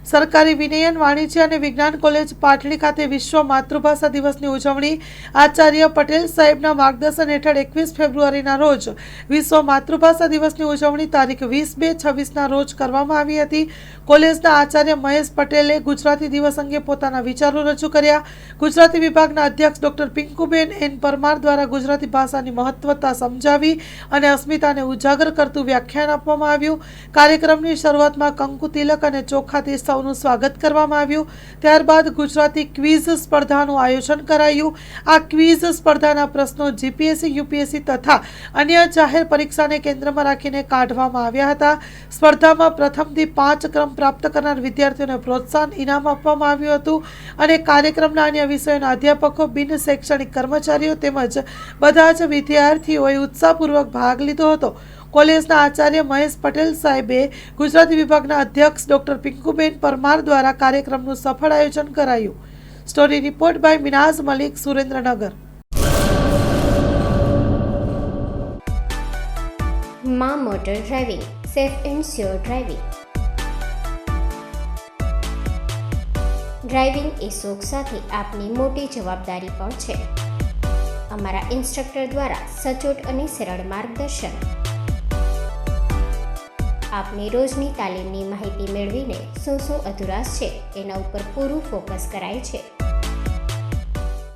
સરકારી વિનયન વાણિજ્ય અને વિજ્ઞાન કોલેજ પાટડી ખાતે વિશ્વ માતૃભાષા દિવસની ઉજવણી આચાર્ય પટેલ સાહેબના માર્ગદર્શન હેઠળ 21 ફેબ્રુઆરીના રોજ વિશ્વ માતૃભાષા દિવસની ઉજવણી તારીખ 20/2/26ના રોજ કરવામાં આવી હતી। કોલેજના આચાર્ય મહેશ પટેલે ગુજરાતી દિવસ અંગે પોતાના વિચારો રજૂ કર્યા। ગુજરાતી વિભાગના અધ્યક્ષ ડોક્ટર પિંકુબેન એન પરમાર દ્વારા ગુજરાતી ભાષાની મહત્વતા સમજાવી અને અસ્મિતાને ઉજાગર કરતું વ્યાખ્યાન આપવામાં આવ્યું। કાર્યક્રમની શરૂઆતમાં કંકુ તિલક અને ચોખાથી સૌનું સ્વાગત કરવામાં આવ્યું। ત્યારબાદ ગુજરાતી ક્વિઝ સ્પર્ધાનું આયોજન કરાયું। આ ક્વિઝ સ્પર્ધાના પ્રશ્નો જીપીએસસી, યુપીએસસી તથા અન્ય જાહેર પરીક્ષાને કેન્દ્રમાં રાખીને કાઢવામાં આવ્યા હતા। સ્પર્ધામાં પ્રથમથી 5 ક્રમ પ્રાપ્ત કરનાર વિદ્યાર્થીઓને પ્રોત્સાહન ઇનામ આપવામાં આવ્યું હતું અને કાર્યક્રમના અન્ય વિષયોના અધ્યાપકો, બિન શૈક્ષણિક કર્મચારીઓ તેમજ બધા જ વિદ્યાર્થીઓએ ઉત્સાહપૂર્વક ભાગ લીધો હતો। કોલેજના આચાર્ય મહેશ પટેલ સાહેબે ગુજરાતી વિભાગના અધ્યક્ષ ડોક્ટર પિંકુબેન પરમાર દ્વારા કાર્યક્રમનું સફળ આયોજન કરાયું। Story report by Minaz Malik, Surendranagar. માં motor driving, safe and sure driving. Driving એ શોખ સાથે આપની મોટી જવાબદારી પણ છે। અમારા ઇન્સ્ટ્રક્ટર દ્વારા સચોટ અને સરળ માર્ગદર્શન, આપની રોજની તાલીમની માહિતી મેળવીને શું અધુરાશ છે એના ઉપર પૂરું ફોકસ કરાય છે।